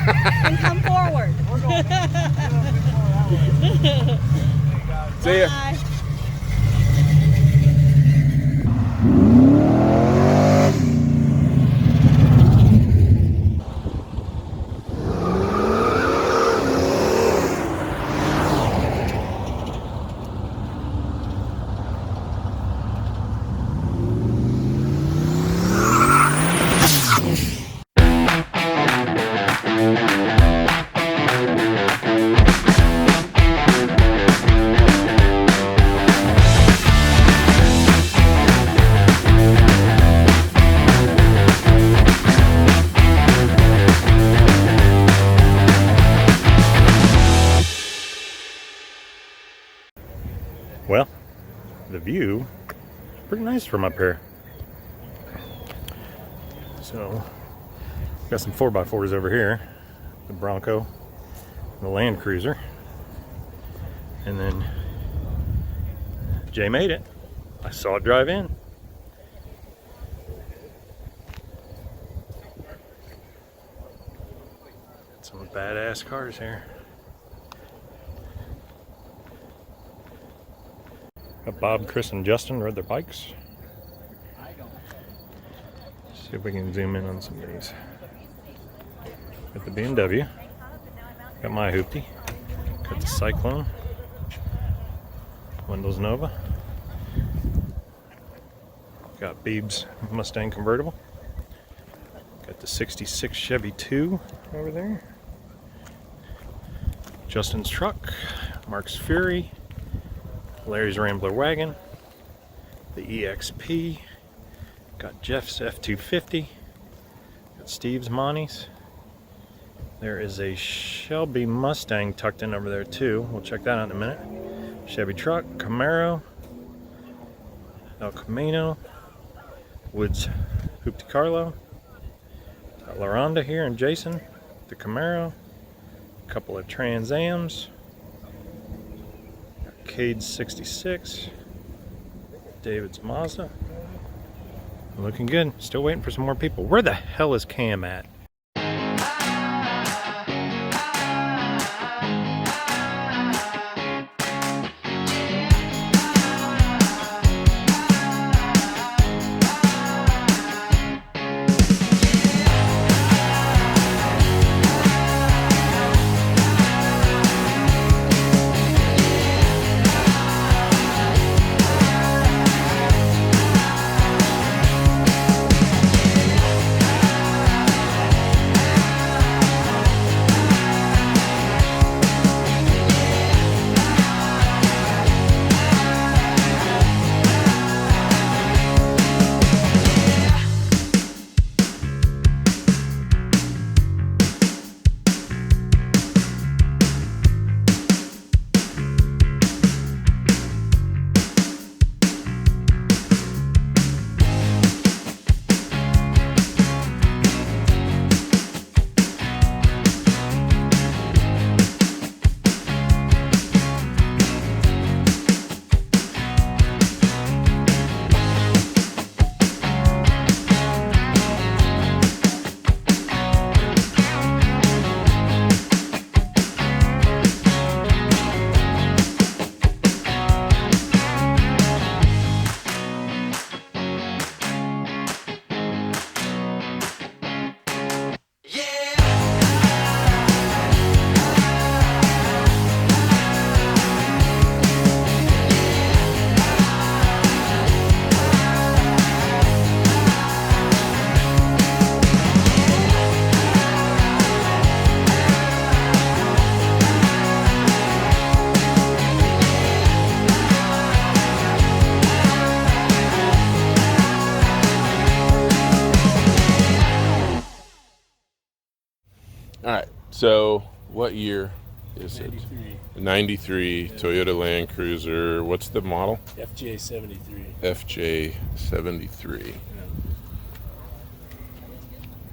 And come forward. See ya. Bye. Well, the view is pretty nice from up here. So, got some 4x4s over here, the Bronco, the Land Cruiser, and then Jay made it. I saw it drive in. Got some badass cars here. Got Bob, Chris, and Justin rode their bikes. See if we can zoom in on some of these. Got the BMW. Got my hoopty. Got the Cyclone. Windows Nova. Got Beeb's Mustang convertible. Got the 66 Chevy 2 over there. Justin's truck. Mark's Fury. Larry's Rambler wagon, the EXP, got Jeff's F250, got Steve's Monties. There is a Shelby Mustang tucked in over there too. We'll check that out in a minute. Chevy truck, Camaro, El Camino, Woods Hoopty Carlo, got LaRonda here and Jason, the Camaro, a couple of Trans Ams. Cade 66, David's Mazda. Looking good. Still waiting for some more people. Where the hell is Cam at? All right. So, what year is it? 93 Toyota Land Cruiser. What's the model? FJ73. FJ73. Yeah.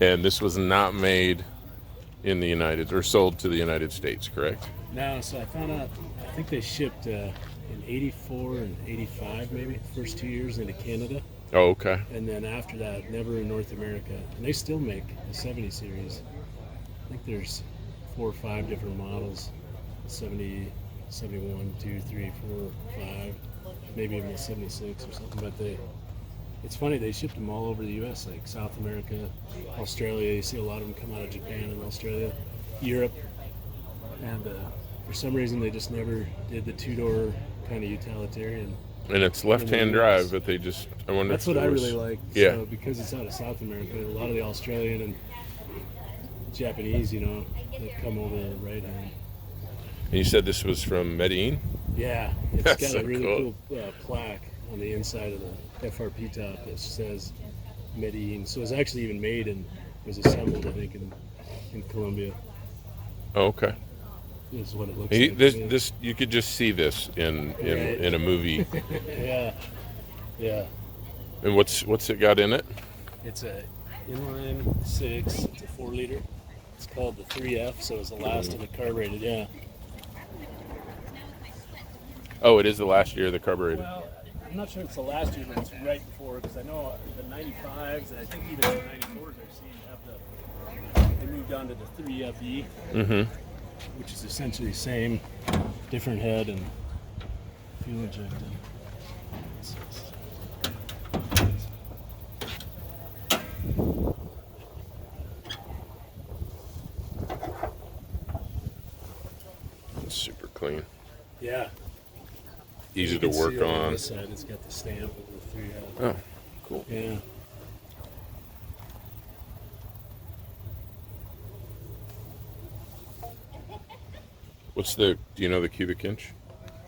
And this was not made in the United or sold to the United States, correct? No, so I found out, I think they shipped in 84 and 85 maybe, first 2 years into Canada. Oh, okay. And then after that, never in North America. And they still make the 70 series think there's 4 or 5 different models. 70, 71, 2, 3, 4, 5, maybe even a 76 or something. But it's funny, they shipped them all over the U.S., like South America, Australia. You see a lot of them come out of Japan and Australia, Europe. And for some reason, they just never did the 2-door kind of utilitarian. And it's left-hand drive, but they just, I wonder That's if what I was, really like. Yeah. So because it's out of South America, a lot of the Australian and Japanese, they come over the right hand. And you said this was from Medellin? Yeah, it's That's got so a really cool plaque on the inside of the FRP top that says Medellin. So it's actually even made and was assembled, I think, in Colombia. Oh, okay. This is what it looks like. This you could just see this in a movie. Yeah. And what's it got in it? It's a inline 6. It's a 4-liter. It's called the 3F, so it's the last of the carbureted. Yeah. Oh, it is the last year of the carbureted. Well, I'm not sure it's the last year, but it's right before, because I know the 95s and I think even the 94s I've seen have they moved on to the 3FE, which is essentially the same, different head and fuel injected. It's super clean. Yeah. Easy to work On on. this side, it's got the stamp of the 3F. Oh, cool. Yeah. Do you know the cubic inch?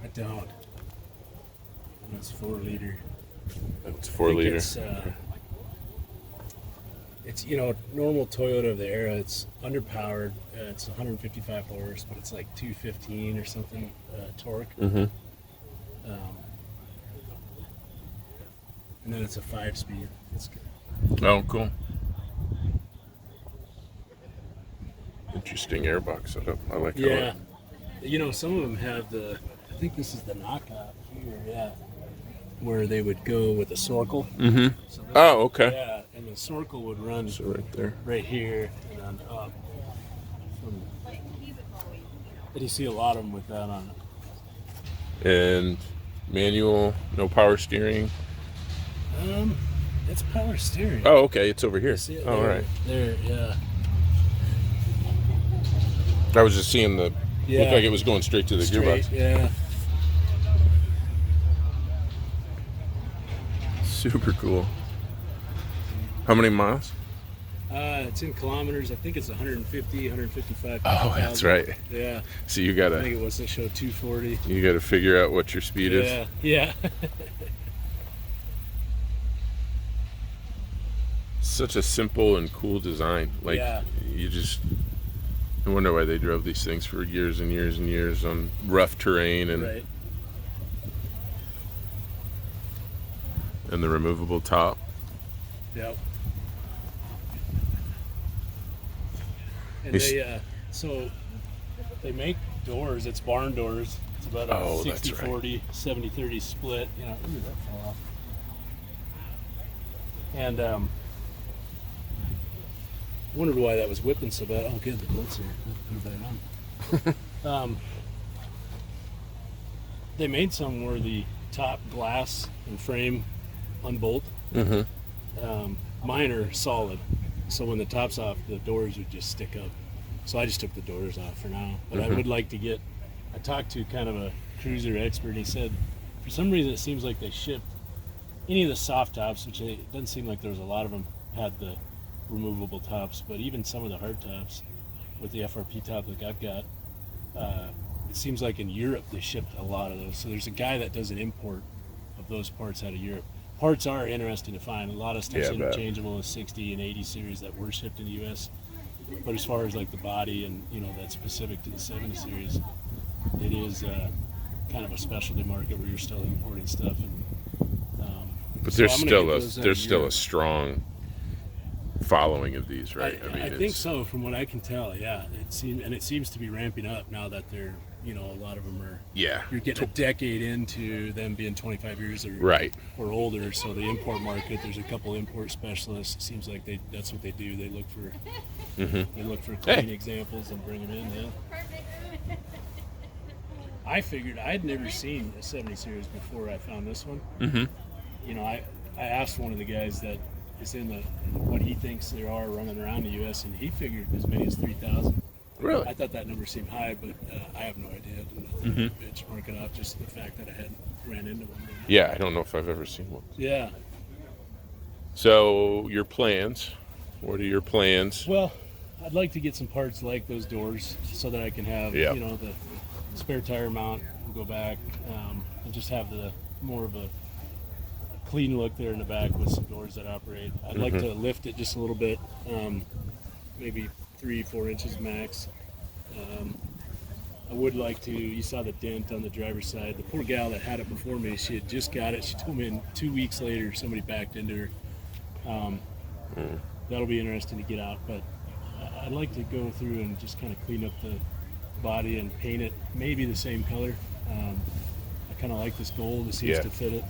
I don't. It's 4-liter. It's 4-liter. It's normal Toyota of the era. It's underpowered. It's 155 horse, but it's like 215 or something torque. Mm-hmm. And then it's a 5-speed. It's good. Oh, cool. Interesting airbox setup. I like Yeah. it. Some of them have I think this is the knockout here, yeah, where they would go with a Sorkel. Mm-hmm. So Oh, okay. Yeah, and the Sorkel would run So right there. right here and then up. And you see a lot of them with that on it. And manual, no power steering. It's power steering. Oh, okay. It's over here. See it Oh, all right. There, yeah. I was just seeing looked like it was going straight to the gearbox. Yeah. Super cool. How many miles? It's in kilometers. I think it's 150, 155. Oh, that's right. Yeah. So you I gotta think it was to show 240. figure out what your speed is. Yeah. Such a simple and cool design. Like I wonder why they drove these things for years and years and years on rough terrain and Right. and the removable top. Yep. And they make doors. It's barn doors. It's about a 60-40, 70-30 split. Ooh, that fell off. And wondered why that was whipping so bad. Oh, good, the bolts are put it back on. They made some where the top glass and frame unbolt. Mm-hmm. Mine are solid, so when the top's off, the doors would just stick up. So I just took the doors off for now. But I would like to I talked to kind of a cruiser expert, and he said, for some reason it seems like they shipped any of the soft tops, which it doesn't seem like there was a lot of them, had the removable tops, but even some of the hard tops with the FRP top like I've got, it seems like in Europe they shipped a lot of those. So there's a guy that does an import of those parts out of Europe. Parts are interesting to find. A lot of stuff's interchangeable with 60 and 80 series that were shipped in the US. But as far as like the body and that's specific to the 70 series, it is kind of a specialty market where you're still importing stuff. But there's still a strong following of these, right? I think so, from what I can tell. Yeah, it seems to be ramping up now that they're you know, a lot of them are. Yeah. You're getting a decade into them being 25 years Right. or older. So the import market, there's a couple import specialists. It seems like that's what they do. They look for clean examples and bring them in. Yeah. I figured I'd never seen a 70 series before I found this one. You know, I asked one of the guys that is in what he thinks there are running around the U.S. and he figured as many as 3,000. Really? I thought that number seemed high, but I have no idea. Nothing to benchmark it off, just the fact that I hadn't ran into one. Yeah, I don't know if I've ever seen one. Yeah. So your plans? What are your plans? Well, I'd like to get some parts like those doors so that I can have, you know, the spare tire mount will go back and just have the more of a clean look there in the back with some doors that operate. I'd like to lift it just a little bit, maybe 3-4 inches max. I would like to, you saw the dent on the driver's side. The poor gal that had it before me, she had just got it. She told me 2 weeks later somebody backed into her. That'll be interesting to get out, but I'd like to go through and just kind of clean up the body and paint it maybe the same color. I kind of like this gold. It seems to fit it.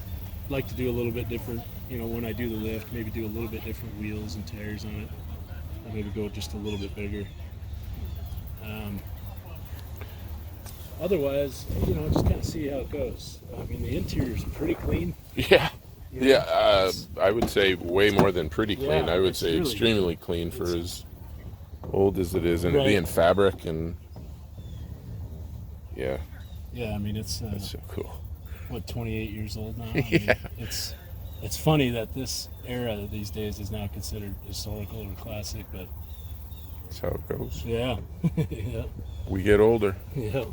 I'd like to do a little bit different, you know, when I do the lift, maybe do a little bit different wheels and tires on it. Or maybe go just a little bit bigger. Otherwise, you know, just kind of see how it goes. I mean, the interior is pretty clean. Yeah. Yeah, I would say way more than pretty clean. Yeah, I would it's say really extremely clean for as old as it is, and it being fabric and yeah. I mean, it's so cool. What, 28 years old now? I mean, it's funny that this era these days is now considered historical or classic, but that's how it goes. Yeah. We get older. Yeah.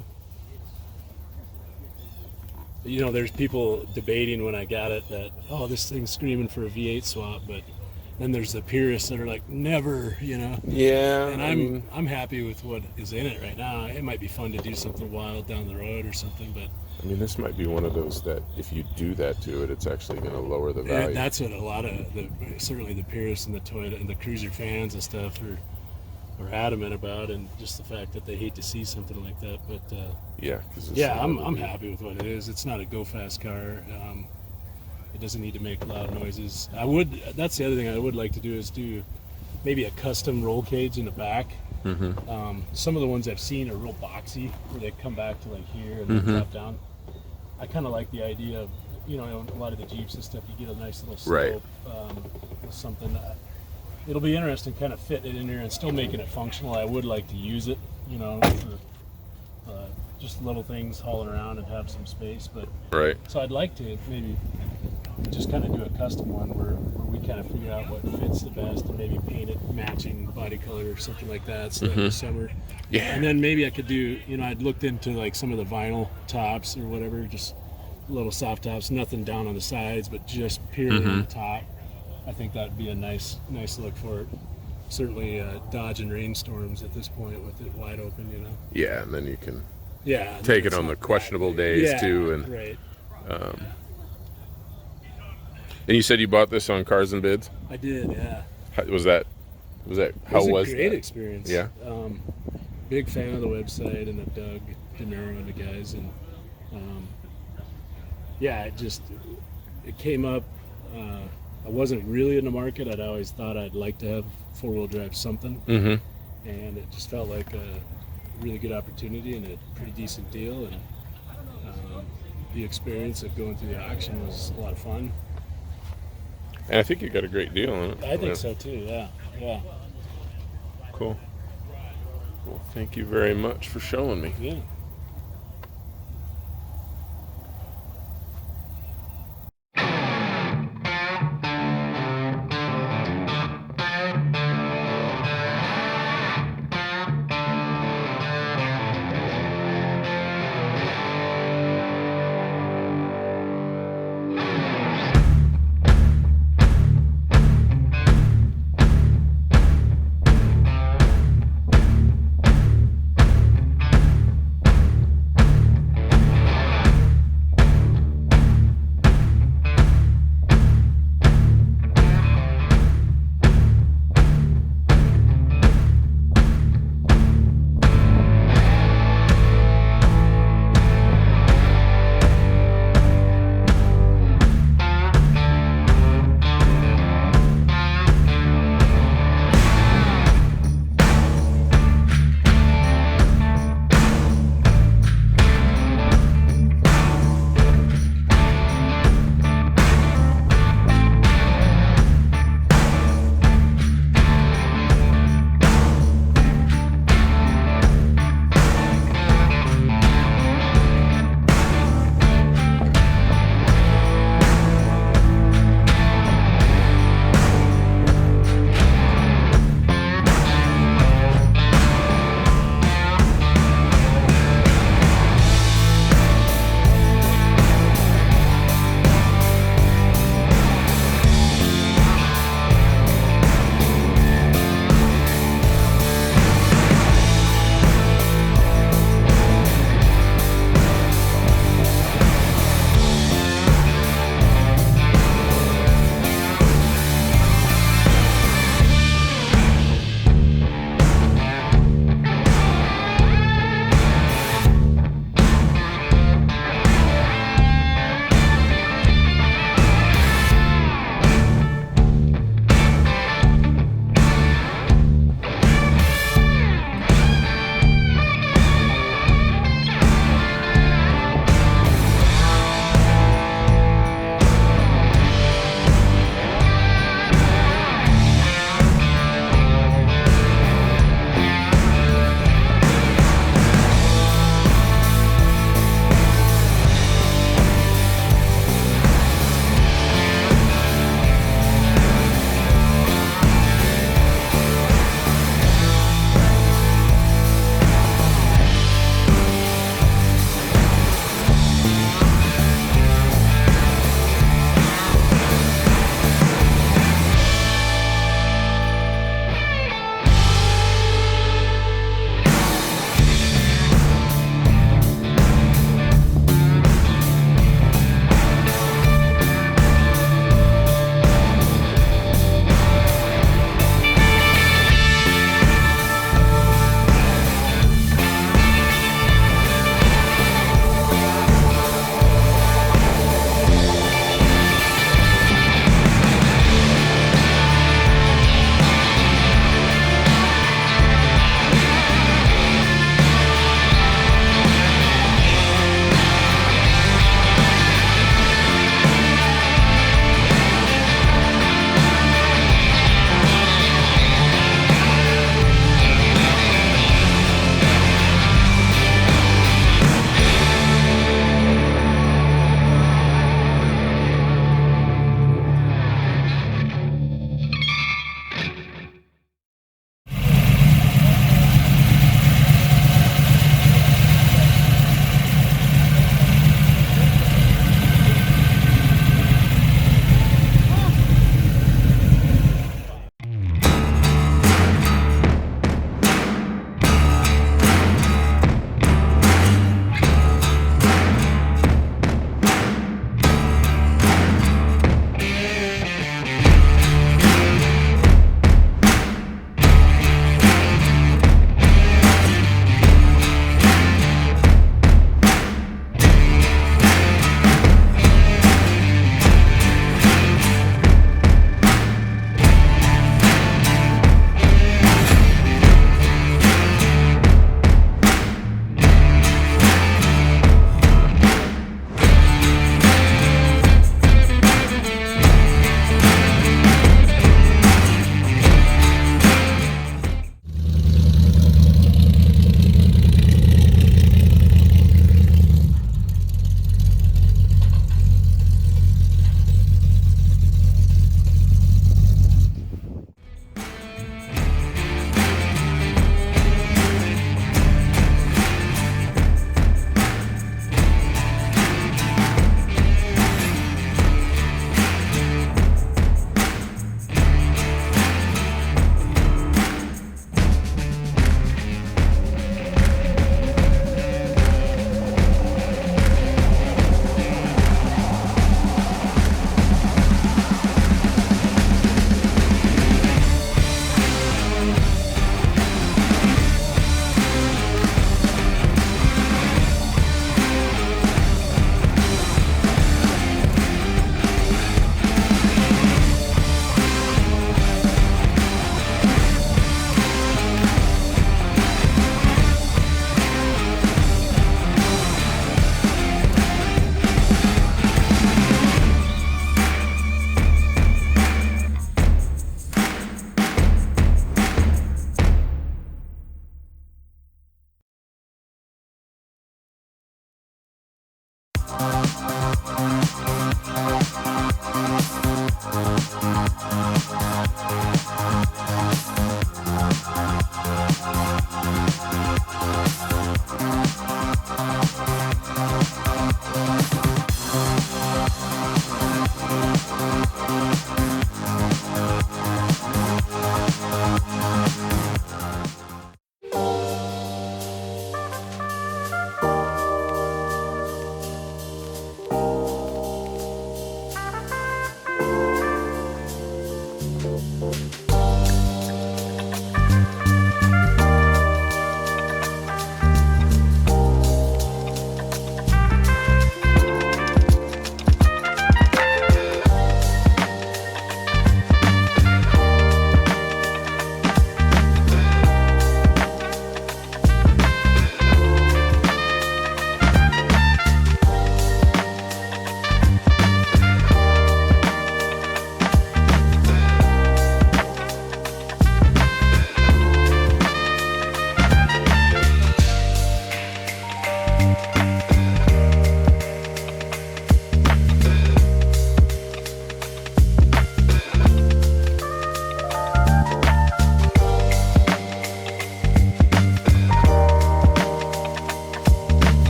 You know, there's people debating when I got it that, oh, this thing's screaming for a V8 swap, but then there's the purists that are like, never, you know. Yeah. And I'm happy with what is in it right now. It might be fun to do something wild down the road or something, but I mean, this might be one of those that if you do that to it, it's actually going to lower the value. that's what a lot of certainly the purists and the Toyota and the Cruiser fans and stuff are adamant about, and just the fact that they hate to see something like that. But I'm happy with what it is. It's not a go fast car. It doesn't need to make loud noises. That's the other thing I would like to do is do maybe a custom roll cage in the back. Some of the ones I've seen are real boxy, where they come back to like here and then drop down. I kind of like the idea of, you know, a lot of the Jeeps and stuff, you get a nice little slope with something. It'll be interesting kind of fitting it in there and still making it functional. I would like to use it, you know, for just little things hauling around and have some space. But so I'd like to maybe just kind of do a custom one where we kind of figure out what fits the best and maybe paint it matching body color or something like that. So this summer. Yeah. And then maybe I could do, you know, I'd looked into like some of the vinyl tops or whatever, just little soft tops, nothing down on the sides, but just purely on the top. I think that'd be a nice look for it. Certainly dodging rainstorms at this point with it wide open, you know. Yeah, and then you can Yeah. Take it on the questionable days too, and right. And you said you bought this on Cars and Bids? I did, yeah. How was that? How was a great that? experience. Yeah. Big fan of the website and of Doug DeNiro and the guys, and yeah, it came up. I wasn't really in the market. I'd always thought I'd like to have four-wheel drive something, and it just felt like a really good opportunity and a pretty decent deal. And the experience of going through the auction was a lot of fun. And I think you got a great deal on it. I think so too. Yeah. Cool. Well, thank you very much for showing me. Yeah.